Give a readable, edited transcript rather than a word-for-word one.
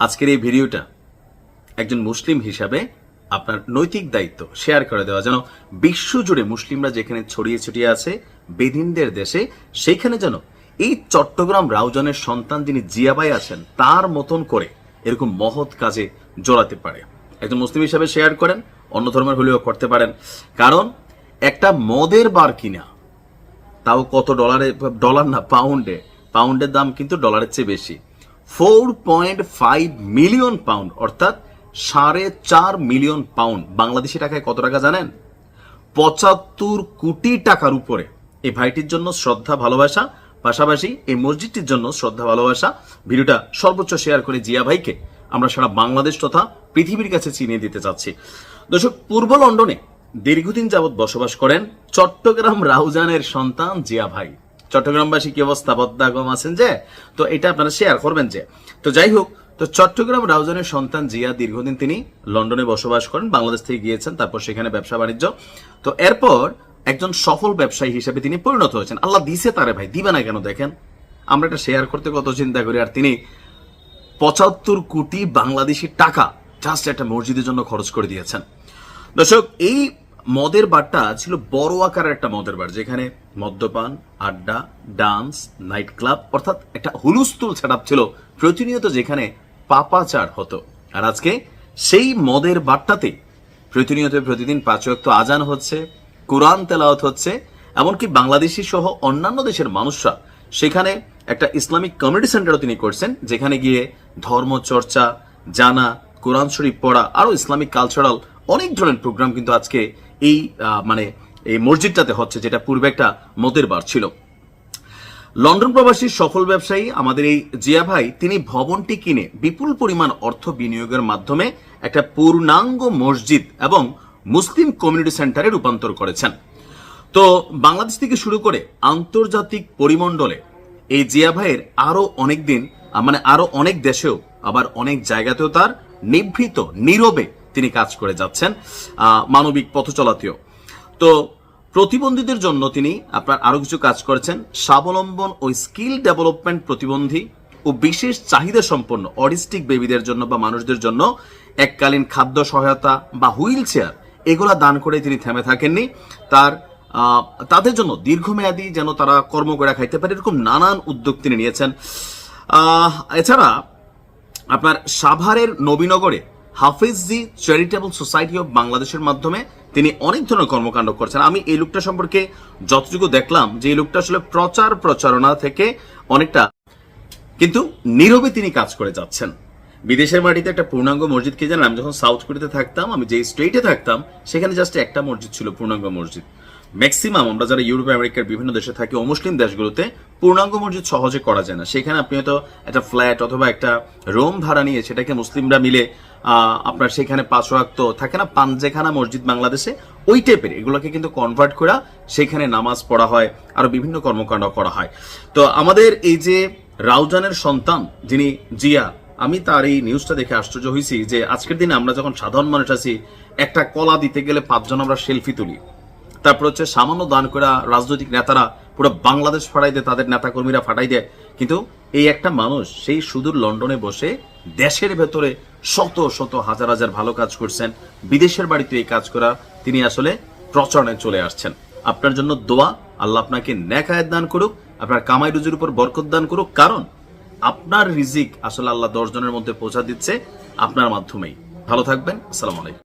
আজকের এই ভিডিওটা একজন মুসলিম হিসাবে আপনার নৈতিক দায়িত্ব শেয়ার করে দেওয়া, যেন বিশ্বজুড়ে মুসলিমরা যেখানে ছড়িয়ে ছিটিয়ে আছে বেদিনদের দেশে, সেইখানে যেন এই চট্টগ্রাম রাউজানের সন্তান যিনি জিয়া ভাই আছেন তার মতন করে এরকম মহৎ কাজে জড়াতে পারে। একজন মুসলিম হিসাবে শেয়ার করেন, অন্য ধর্মের হলেও করতে পারেন। কারণ একটা মদের বার কিনা, তাও কত ডলারে, ডলার না পাউন্ডে, পাউন্ডের দাম কিন্তু ডলারের চেয়ে বেশি, 4.5 মিলিয়ন পাউন্ড, অর্থাৎ 4.5 মিলিয়ন পাউন্ড। বাংলাদেশি টাকায় কত টাকা জানেন? 75 কোটি টাকার উপরে। এই ভাইটির জন্য শ্রদ্ধা ভালোবাসা, পাশাপাশি এই মসজিদটির জন্য শ্রদ্ধা ভালোবাসা। ভিডিওটা সর্বোচ্চ শেয়ার করে জিয়া ভাইকে আমরা সারা বাংলাদেশ তথা পৃথিবীর কাছে চিনিয়ে দিতে চাচ্ছি। দর্শক, পূর্ব লন্ডনে দীর্ঘদিন যাবৎ বসবাস করেন চট্টগ্রাম রাউজানের সন্তান জিয়া ভাই। চট্টগ্রামবাসী কি অবস্থা, বদ্দাগম আছেন যে, তো এটা আপনারা শেয়ার করবেন যে। তো যাই হোক, তো চট্টগ্রাম রাউজানের সন্তান জিয়া দীর্ঘদিন তিনি লন্ডনে বসবাস করেন, বাংলাদেশ থেকে গিয়েছেন, তারপর সেখানে ব্যবসা বাণিজ্য। তো এরপর একজন সফল ব্যবসায়ী হিসেবে তিনি পরিণত হয়েছেন। আল্লাহ দিছে তারে ভাই, দিবে না কেন? দেখেন, আমরা এটা শেয়ার করতে কত চিন্তা করি, আর তিনি 75 কোটি বাংলাদেশি টাকা জাস্ট একটা মসজিদের জন্য খরচ করে দিয়েছেন। দর্শক, এই মদের বারটা ছিল বড় আকারের একটা মদের বার, যেখানে মদ্যপান, আড্ডা, ডান্স, নাইট ক্লাব, অর্থাৎ একটা হুলুস্থুল সেটআপ ছিল প্রতিনিয়ত, যেখানে পাপাচার হতো। আর আজকে সেই মদের বারটাতে প্রতিনিয়ত প্রতিদিন 5 ওয়াক্ত আজান হচ্ছে, কোরআন তেলাওয়াত হচ্ছে, এমনকি বাংলাদেশি সহ অন্যান্য দেশের মানুষরা সেখানে একটা ইসলামিক কমিউনিটি সেন্টারও তিনি করছেন, যেখানে গিয়ে ধর্ম চর্চা, জানা, কোরআন শরীফ পড়া, আরো ইসলামিক কালচারাল অনেক ধরনের প্রোগ্রাম কিন্তু আজকে এই এই মসজিদটাতে হচ্ছে, যেটা পূর্বে একটা মদের বার ছিল। লন্ডন প্রবাসী সফল ব্যবসায়ী আমাদের এই জিয়া ভাই, তিনি ভবনটি কিনে বিপুল পরিমাণ অর্থ বিনিয়োগের মাধ্যমে একটা পূর্ণাঙ্গ মসজিদ এবং মুসলিম কমিউনিটি সেন্টারে রূপান্তর করেছেন। তো বাংলাদেশ থেকে শুরু করে আন্তর্জাতিক পরিমণ্ডলে এই জিয়া ভাইয়ের আরো অনেক দিন, আরো অনেক দেশেও, আবার অনেক জায়গাতেও তার নিভৃত নীরবে তিনি কাজ করে যাচ্ছেন, মানবিক পথ চলাতেও। তো প্রতিবন্ধীদের জন্য তিনি আপনার আরো কিছু কাজ করেছেন, স্বাবলম্বন ও স্কিল ডেভেলপমেন্ট প্রতিবন্ধী ও বিশেষ চাহিদা সম্পন্ন অটিস্টিক বেবিদের জন্য বা মানুষদের জন্য এককালীন খাদ্য সহায়তা বা হুইল চেয়ার, এগুলা দান করে তিনি থেমে থাকেননি। তাদের জন্য দীর্ঘমেয়াদী যেন তারা কর্ম করে খাইতে পারে, এরকম নানান উদ্যোগ তিনি নিয়েছেন। এছাড়া আপনার সাভারের নবীনগরে হাফিজজি চ্যারিটেবল সোসাইটি অফ বাংলাদেশের মাধ্যমে তিনি অনেক ধরনের কর্মকাণ্ড করছেন। আমি এই লোকটা সম্পর্কে যতটুকু দেখলাম, যে এই লোকটা আসলে প্রচারণা থেকে অনেকটা কিন্তু নীরবে তিনি কাজ করে যাচ্ছেন। বিদেশের মাটিতে একটা পূর্ণাঙ্গ মসজিদ কি জানেন? আমি যখন সাউথ কোরিয়াতে থাকতাম, আমি যে স্টেটে থাকতাম, সেখানে জাস্ট একটা মসজিদ ছিল, পূর্ণাঙ্গ মসজিদ। ম্যাক্সিমাম আমরা যারা ইউরোপ আমেরিকার বিভিন্ন দেশে থাকি, অমুসলিম দেশগুলোতে পূর্ণাঙ্গ মসজিদ সহজে করা যায় না। সেখানে আপনি হয়তো একটা ফ্ল্যাট অথবা একটা রুম ভাড়া নিয়ে সেটাকে মুসলিমরা মিলে আপনার সেখানে 5 ওয়াক্ত থাকে না, পাঞ্জেখানা মসজিদ বাংলাদেশে, ওই টাইপের এগুলোকে কিন্তু কনভার্ট করা, সেখানে নামাজ পড়া হয়, আরো বিভিন্ন কর্মকাণ্ড করা হয়। তো আমাদের এই যে রাউজানের সন্তান যিনি জিয়া, আমি তার এই নিউজটা দেখে আশ্চর্য হয়েছি যে আজকের দিনে আমরা যখন সাধারণ মানুষ আছি, একটা কলা দিতে গেলে 5 জন আমরা সেলফি তুলি। তারপর হচ্ছে সামান্য দান করা রাজনৈতিক নেতারা পুরো বাংলাদেশ ফাটাই দেয়, তাদের নেতাকর্মীরা ফাটাই দেয়। কিন্তু এই একটা মানুষ সেই সুদূর লন্ডনে বসে দেশের ভেতরে শত শত হাজার হাজার ভালো কাজ করছেন, বিদেশের বাড়িতে এই কাজ করা তিনি আসলে প্রচারণে চলে আসছেন। আপনার জন্য দোয়া, আল্লাহ আপনাকে নেক হায়াত দান করুক, আপনার কামাই রুজির উপর বরকত দান করুক, কারণ আপনার রিজিক আসলে আল্লাহ 10 জনের মধ্যে পৌঁছা দিচ্ছে আপনার মাধ্যমেই। ভালো থাকবেন, আসসালামু আলাইকুম।